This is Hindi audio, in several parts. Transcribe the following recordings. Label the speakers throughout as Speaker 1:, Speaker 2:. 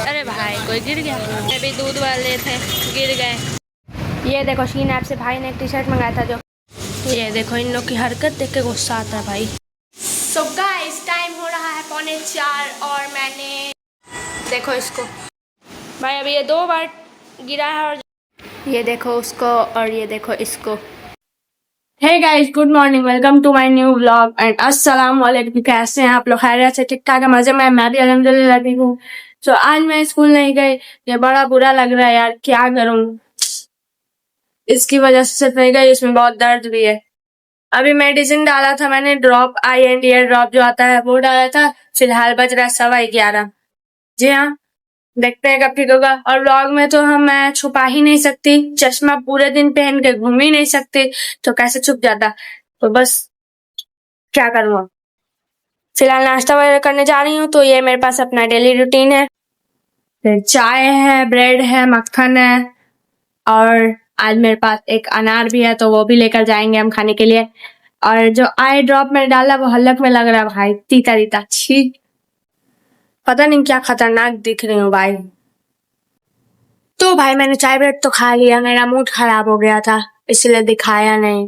Speaker 1: अरे भाई कोई गिर गया। अभी दूध वाले थे, गिर गए। ये देखो शीन ऐप से भाई ने एक टी शर्ट मंगाया था जो, ये देखो इन लोग की हरकत देख के गुस्सा आता है भाई। सो गाइस टाइम हो रहा है 3:45 और मैंने देखो इसको भाई अभी ये 2 बार गिरा है और ये देखो उसको और ये देखो इसको। Hey guys good morning, welcome to my new vlog and अस्सलाम वालेकुम। कैसे हैं आप लोग? खैरियत से? ठीक ठाक है? मजे में? मैं भी अल्हम्दुलिल्लाह ठीक हूँ। तो आज मैं स्कूल नहीं गई, ये बड़ा बुरा लग रहा है यार, क्या करूँ। इसकी वजह से सिर्फ नहीं गई, इसमें बहुत दर्द भी है। अभी मेडिसिन डाला था मैंने, drop I and year drop जो आता है वो डाला था। फिलहाल बज रहा है 11:15। जी हाँ, देखते हैं कब ठीक होगा। और व्लॉग में तो मैं छुपा ही नहीं सकती, चश्मा पूरे दिन पहन के घूम ही नहीं सकती, तो कैसे छुप जाता। तो बस क्या करूँ। फिलहाल नाश्ता वगैरह करने जा रही हूँ, तो ये मेरे पास अपना डेली रूटीन है। फिर चाय है, ब्रेड है, मक्खन है और आज मेरे पास एक अनार भी है, तो वो भी लेकर जाएंगे हम खाने के लिए। और जो आई ड्रॉप में डाला वो हलक में लग रहा है भाई, तीता तीता, छी, पता नहीं क्या खतरनाक दिख रही हूँ भाई। तो भाई मैंने चाय ब्रेड तो खा लिया, मेरा मूड खराब हो गया था इसलिए दिखाया नहीं।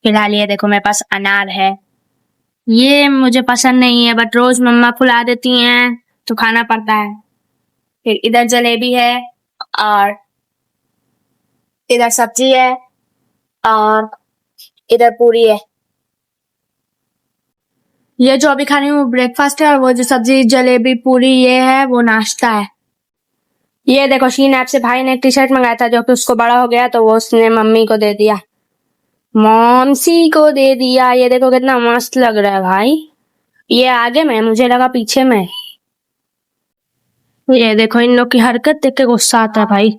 Speaker 1: फिलहाल ये देखो मेरे पास अनार है, ये मुझे पसंद नहीं है बट रोज मम्मा फुला देती हैं तो खाना पड़ता है। फिर इधर जलेबी है और इधर सब्जी है और इधर पूरी है। ये जो अभी खा रही हूँ ब्रेकफास्ट है और वो जो सब्जी जलेबी पूरी ये है वो नाश्ता है। ये देखो शीन ऐप से भाई ने एक टी शर्ट मंगाया था जो कि उसको बड़ा हो गया, तो वो उसने मम्मी को दे दिया, मॉमसी को दे दिया। ये देखो कितना मस्त लग रहा है भाई, ये आगे में, मुझे लगा पीछे में। ये देखो इन लोग की हरकत देख के गुस्सा आता है भाई,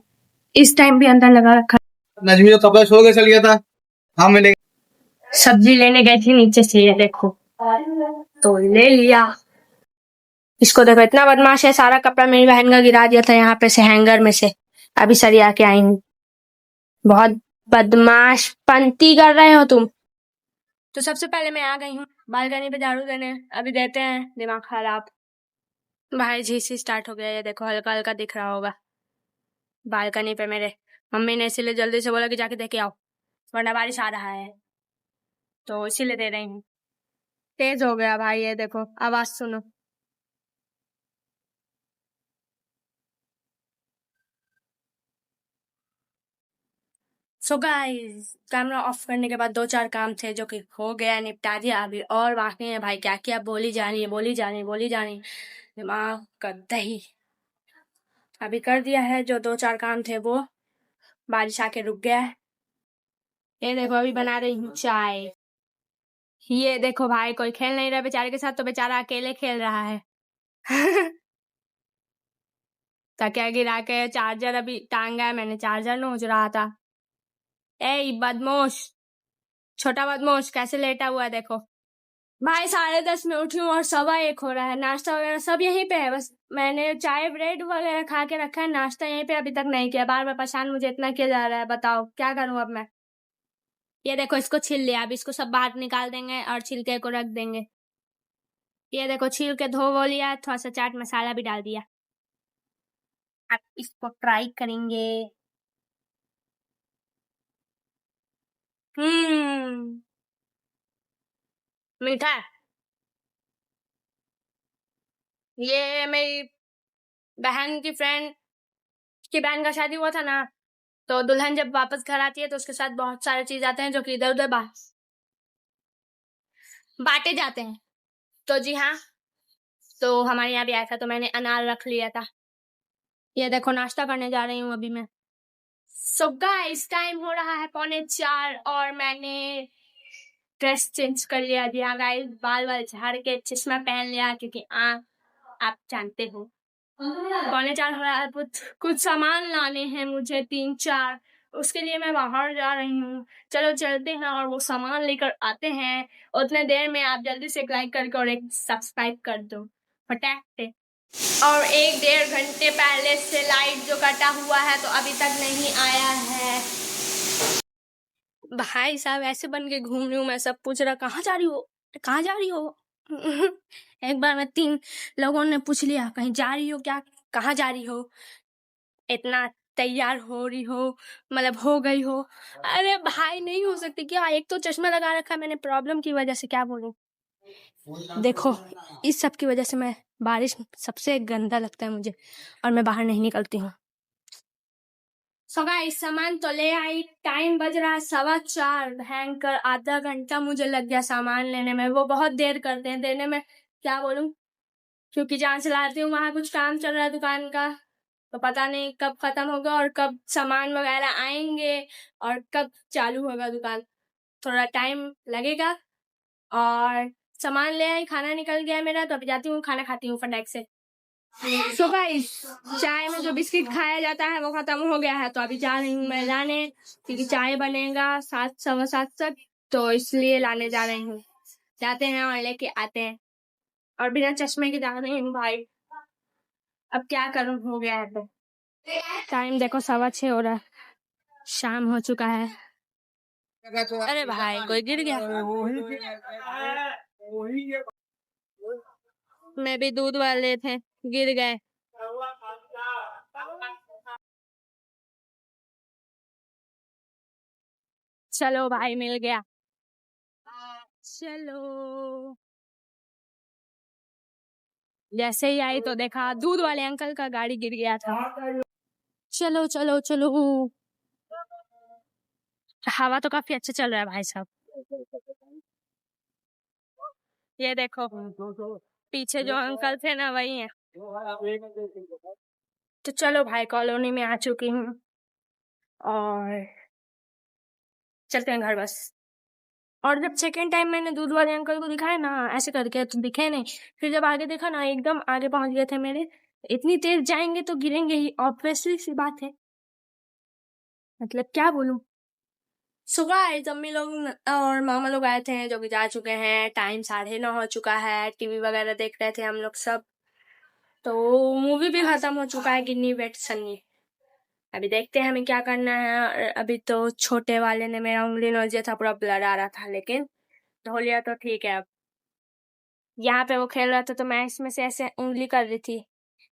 Speaker 1: इस टाइम भी अंदर लगा रखा।
Speaker 2: नजमी तो कपड़ा छोड़ के चल गया था, हाँ मिलेगा।
Speaker 1: सब्जी लेने गई थी नीचे से, ये देखो तो ले लिया। इसको देखो इतना बदमाश है, सारा कपड़ा मेरी बहन का गिरा दिया था यहाँ पे से हैंगर में से, अभी सरिया के आई हूँ। बहुत बदमाश पंती कर रहे हो तुम। तो सबसे पहले मैं आ गई हूँ बालकनी पे झाड़ू देने, अभी देते हैं, दिमाग खराब। भाई झीसी स्टार्ट हो गया, ये देखो हल्का हल्का दिख रहा होगा बालकनी पे मेरे। मम्मी ने इसीलिए जल्दी से बोला कि जाके देखे आओ वरना बारिश आ रहा है, तो इसीलिए दे रही हूँ। तेज हो गया भाई, ये देखो आवाज सुनो। सो गाइस कैमरा ऑफ करने के बाद 2-4 काम थे जो कि हो गया, निपटा दिया। अभी और बाकी है भाई, क्या क्या बोली जानी है, बोली जानी, बोली जानी, दिमाग का दही। अभी कर दिया है जो 2-4 काम थे वो, बारिश आके रुक गया है। ये देखो अभी बना रही हूँ चाय। ये देखो भाई कोई खेल नहीं रहा बेचारे के साथ, तो बेचारा अकेले खेल रहा है। तकिया गिरा के चार्जर अभी टांगा है मैंने, चार्जर नोच रहा था। ए बदमाश, छोटा बदमाश कैसे लेटा हुआ है देखो। भाई 10:30 में उठी हूँ और 1:15 हो रहा है, नाश्ता वगैरह सब यहीं पे है, बस मैंने चाय ब्रेड वगैरह खा के रखा है, नाश्ता यहीं पे अभी तक नहीं किया। बार बार परेशान मुझे इतना किया जा रहा है, बताओ क्या करूँ अब मैं। ये देखो इसको छील लिया, अब इसको सब बाहर निकाल देंगे और छिलके को रख देंगे। ये देखो छील के धो वो लिया, थोड़ा सा चाट मसाला भी डाल दिया। अब इसको ट्राई करेंगे। मीठा है। ये मेरी बहन की फ्रेंड की बहन का शादी हुआ था ना, तो दुल्हन जब वापस घर आती है तो उसके साथ बहुत सारे चीज आते हैं जो कि इधर उधर बांटे जाते हैं। तो जी हाँ, तो हमारे यहाँ भी आया था तो मैंने अनार रख लिया था। ये देखो नाश्ता करने जा रही हूँ अभी मैं। सो गाइस टाइम हो रहा है 3:45 और मैंने ड्रेस चेंज कर लिया। जी हाँ गाइस, बाल झाड़ के चश्मा पहन लिया क्योंकि आप जानते हो 3:45 हो रहा है। कुछ सामान लाने हैं मुझे 3-4, उसके लिए मैं बाहर जा रही हूँ। चलो चलते हैं और वो सामान लेकर आते हैं। उतने देर में आप जल्दी से एक लाइक करके और एक सब्सक्राइब कर दो फटाक से। और 1-1.5 घंटे पहले से लाइट जो कटा हुआ है तो अभी तक नहीं आया है। भाई साहब ऐसे बन के घूम रही हूँ मैं, सब पूछ रहा कहाँ जा रही हो, कहाँ जा रही हो। एक बार मैं 3 लोगों ने पूछ लिया कहीं जा रही हो क्या, कहाँ जा रही हो, इतना तैयार हो रही हो, मतलब हो गई हो। अरे भाई नहीं हो सकती क्या, एक तो चश्मा लगा रखा है मैंने प्रॉब्लम की वजह से, क्या बोलूं। देखो इस सब की वजह से मैं बारिश सबसे गंदा लगता है मुझे और मैं बाहर नहीं निकलती हूँ। सो गाइस सामान तो ले आई, टाइम बज रहा है 4:15, भयंकर आधा घंटा मुझे लग गया सामान लेने में। वो बहुत देर करते हैं देने में, क्या बोलूं, क्योंकि जहाँ से लाती हूँ वहां कुछ काम चल रहा है दुकान का, तो पता नहीं कब खत्म होगा और कब सामान वगैरह आएंगे और कब चालू होगा दुकान, थोड़ा टाइम लगेगा। और सामान ले आई, खाना निकल गया मेरा, तो अभी जाती हूँ खाना खाती हूँ फटाक से। सो गाइस चाय में जो बिस्किट खाया जाता है वो खत्म हो गया है, तो अभी जा रही हूँ मैं लाने, क्योंकि चाय बनेगा 7 7:15 तक, तो इसलिए लाने जा रही हूँ। जाते हैं और लेके आते हैं, और बिना चश्मे के जा रही हूँ भाई, अब क्या करूँ, हो गया है। तो टाइम देखो 6:15 हो रहा है, शाम हो चुका है। अरे भाई कोई गिर गया, मैं भी दूध वाले थे, गिर गए। चलो भाई मिल गया, चलो। जैसे ही आई तो देखा दूध वाले अंकल का गाड़ी गिर गया था। चलो चलो चलो, हवा तो काफी अच्छा चल रहा है भाई साहब। ये देखो पीछे जो अंकल थे ना वही है। तो चलो भाई कॉलोनी में आ चुकी हूँ और चलते हैं घर बस। और जब सेकेंड टाइम मैंने दूध वाले अंकल को दिखाया ना ऐसे करके, तो दिखे नहीं, फिर जब आगे देखा ना एकदम आगे पहुंच गए थे मेरे। इतनी तेज जाएंगे तो गिरेंगे ही, ऑब्वियसली सी बात है, मतलब क्या बोलूं। सुबह आए अम्मी लोग और मामा लोग आए थे जो कि जा चुके हैं, टाइम 9:30 हो चुका है, टीवी वगैरह देख रहे थे हम लोग सब। तो मूवी भी खत्म हो चुका है, गिन्नी वेट सन्नी। अभी देखते हैं हमें क्या करना है। और अभी तो छोटे वाले ने मेरा उंगली नोच दिया था, पूरा ब्लड आ रहा था, लेकिन धो लिया तो ठीक है। अब यहाँ पे वो खेल रहा था तो मैं इसमें से ऐसे उंगली कर रही थी,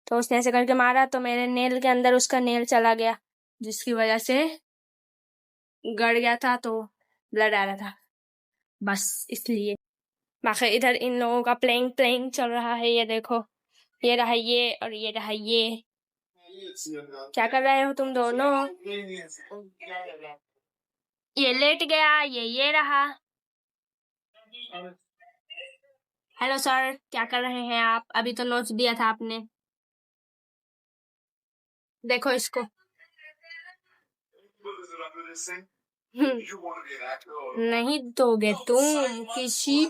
Speaker 1: तो उसने ऐसे करके मारा तो मेरे नेल के अंदर उसका नेल चला गया, जिसकी वजह से गड़ गया था, तो ब्लड आ रहा था, बस इसलिए। बाकी इधर इन लोगों का प्लेइंग प्लेइंग चल रहा है, ये देखो, ये रहा ये और ये रहा ये। क्या कर रहे हो तुम दोनों? ये लेट गया, ये रहा। हेलो सर, क्या कर रहे हैं आप? अभी तो नोच दिया था आपने, देखो इसको। नहीं दोगे तुम किसी।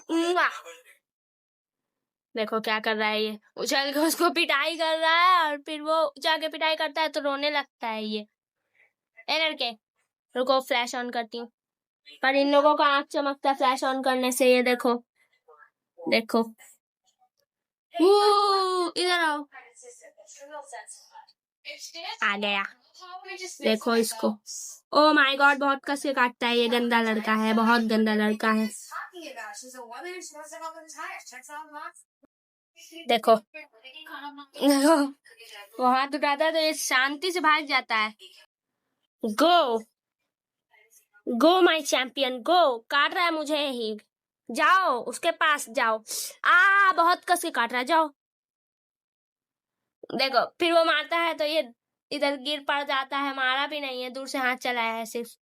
Speaker 1: देखो क्या कर रहा है ये, उछल के उसको पिटाई कर रहा है, और फिर वो जाके पिटाई करता है तो रोने लगता है ये। ए लड़के रुको, फ्लैश ऑन करती हूँ। पर इन लोगों का आंख चमकता है फ्लैश ऑन करने से, ये देखो देखो। इधर आओ, आ गया, देखो इसको। ओ माय गॉड, बहुत कस के काटता है, ये गंदा लड़का है, बहुत गंदा लड़का है। देखो देखो, वो हाथ उठाता है तो ये शांति से भाग जाता है। गो गो माय चैंपियन गो, काट रहा है मुझे ही, जाओ उसके पास जाओ। बहुत कस के काट रहा है, जाओ। देखो फिर वो मारता है तो ये इधर गिर पड़ जाता है, मारा भी नहीं है, दूर से हाथ चलाया है सिर्फ।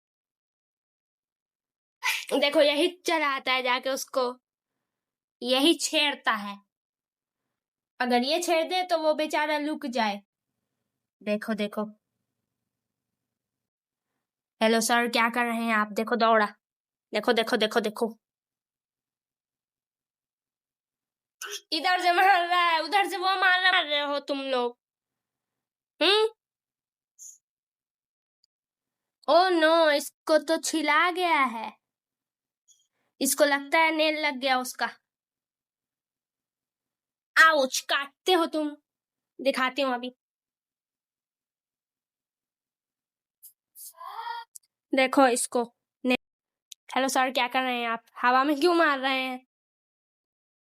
Speaker 1: देखो यही चलाता है जाके उसको, यही छेड़ता है, अगर ये छेड़ दे तो वो बेचारा लुक जाए। देखो देखो। हेलो सर, क्या कर रहे हैं आप? देखो दौड़ा, देखो देखो देखो देखो, इधर से मार रहा है, उधर से वो मार रहे हो तुम लोग। ओ नो, इसको तो छिला गया है, इसको लगता है नेल लग गया उसका। आउच, काटते हो तुम, दिखाती हूँ अभी। देखो इसको। हेलो सर, क्या कर रहे हैं आप? हवा में क्यों मार रहे हैं?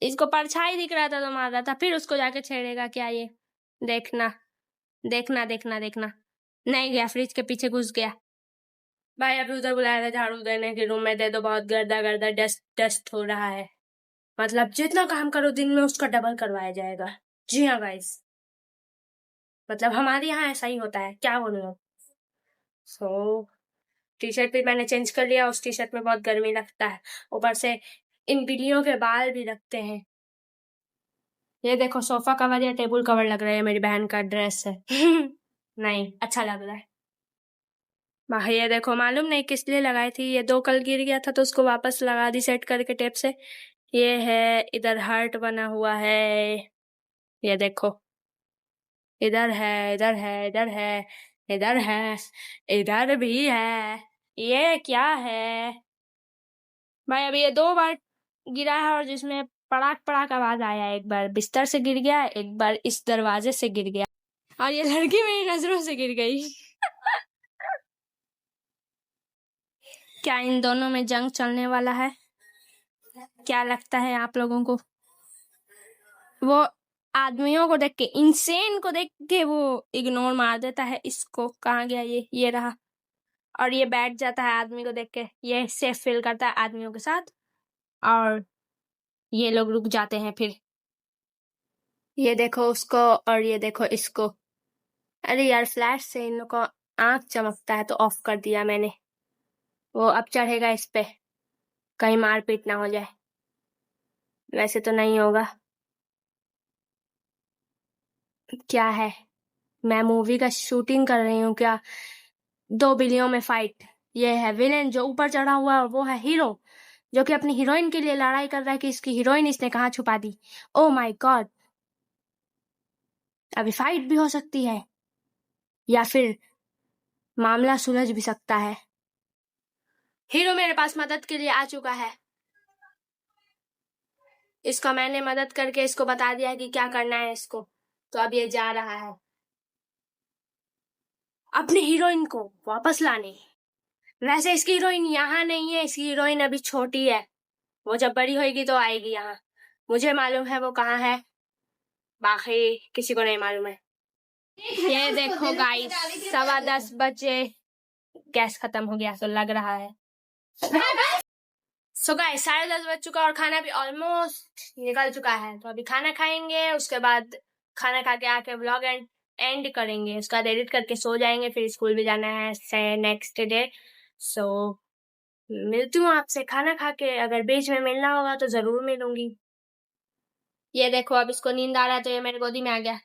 Speaker 1: इसको परछाई दिख रहा था तो मार रहा था, फिर उसको जाके छेड़ेगा क्या ये? देखना देखना देखना देखना। नहीं गया, फ्रिज के पीछे घुस गया। भाई अभी उधर बुलाया था झाड़ू देने के रूम में, दे दो, बहुत गर्दा गर्दा डस्ट डस्ट हो रहा है। मतलब जितना काम करो दिन में उसका डबल करवाया जाएगा। जी हाँ गाइस, मतलब हमारे यहाँ ऐसा ही होता है, क्या बोलूं। सो टी शर्ट भी मैंने चेंज कर लिया, उस टी शर्ट में बहुत गर्मी लगता है, ऊपर से इन बिल्लियों के बाल भी रखते हैं। ये देखो सोफा कवर या टेबल कवर लग रहा है, मेरी बहन का ड्रेस है। नहीं अच्छा लग रहा है। भाई ये देखो, मालूम नहीं किस लिए लगाई थी, ये 2 कल गिर गया था तो उसको वापस लगा दी सेट करके टेप से। ये है, इधर हार्ट बना हुआ है, ये देखो, इधर है, इधर है, इधर है, इधर है, इधर भी है। ये क्या है भाई? अभी ये 2 बार गिरा है और जिसमें पड़ाक पड़ाक आवाज आया। एक बार बिस्तर से गिर गया, एक बार इस दरवाजे से गिर गया, और ये लड़की मेरी नजरों से गिर गई। क्या इन दोनों में जंग चलने वाला है? क्या लगता है आप लोगों को? वो आदमियों को देख के, इंसेन को देख के वो इग्नोर मार देता है इसको। कहाँ गया ये रहा। और ये बैठ जाता है आदमी को देख के, ये सेफ फील करता है आदमियों के साथ, और ये लोग रुक जाते हैं फिर। ये देखो उसको और ये देखो इसको। अरे यार, फ्लैश से इन लोग को आंख चमकता है तो ऑफ कर दिया मैंने। वो अब चढ़ेगा इस पे, कहीं मारपीट ना हो जाए। वैसे तो नहीं होगा। क्या है, मैं मूवी का शूटिंग कर रही हूँ क्या? 2 बिलियों में फाइट। ये है विलेन जो ऊपर चढ़ा हुआ है, और वो है हीरो जो कि अपनी हीरोइन के लिए लड़ाई कर रहा है कि इसकी हीरोइन इसने कहाँ छुपा दी। ओ माय गॉड, अभी फाइट भी हो सकती है या फिर मामला सुलझ भी सकता है। हीरो मेरे पास मदद के लिए आ चुका है। इसको मैंने मदद करके इसको बता दिया कि क्या करना है इसको, तो अब ये जा रहा है अपनी हीरोइन को वापस लाने। वैसे इसकी हीरोइन यहाँ नहीं है, इसकी हीरोइन अभी छोटी है, वो जब बड़ी होगी तो आएगी यहाँ। मुझे मालूम है वो कहाँ है, बाकी किसी को नहीं मालूम है। ये देखो गाइस, 10:15 बजे गैस खत्म हो गया तो लग रहा है। सो गाइस 10:30 बज चुका और खाना भी ऑलमोस्ट निकल चुका है, तो अभी खाना खाएंगे, उसके बाद खाना खा के आके व्लॉग एंड करेंगे, उसका एडिट करके सो जाएंगे, फिर स्कूल भी जाना है नेक्स्ट डे। सो मिलती हूँ आपसे खाना खा के, अगर बीच में मिलना होगा तो जरूर मिलूंगी। ये देखो अब इसको नींद आ रहा है तो ये मेरे गोदी में आ गया।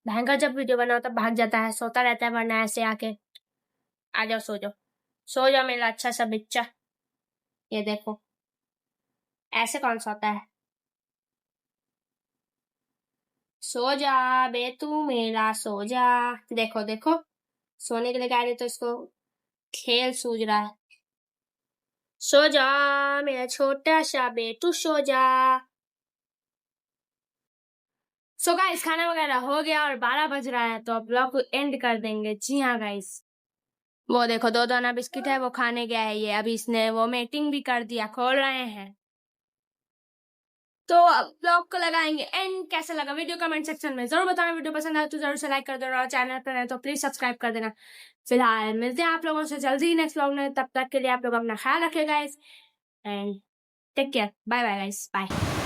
Speaker 1: भयंकर जब वीडियो बनाओ तब भाग जाता है, सोता रहता है, वरना ऐसे आके आ जाओ, सो जाओ, सो जाओ मेरा अच्छा सा बच्चा। ये देखो ऐसे कौन सोता है? सो जा बे तू मेरा, सो जा। देखो देखो, सोने के लिए कह रही तो इसको खेल सूझ रहा है। सो जा मेरा छोटा सा बेटू, सो जा। सो गाइस खाना वगैरह हो गया और 12 बज रहा है, तो अब ब्लॉग को एंड कर देंगे। जी हाँ गाइस, वो देखो 2 दाना बिस्किट है, वो खाने गया है ये, अभी इसने वो मेटिंग भी कर दिया, खोल रहे हैं। तो अब ब्लॉग को लगाएंगे एंड। कैसा लगा वीडियो कमेंट सेक्शन में जरूर बताना। वीडियो पसंद आए तो जरूर से लाइक कर देना, और चैनल पर है तो प्लीज सब्सक्राइब कर देना। फिलहाल मिलते हैं आप लोगों से जल्दी नेक्स्ट ब्लॉग में, तब तक के लिए आप लोग अपना ख्याल रखिएगा guys and take care. Bye bye guys, bye.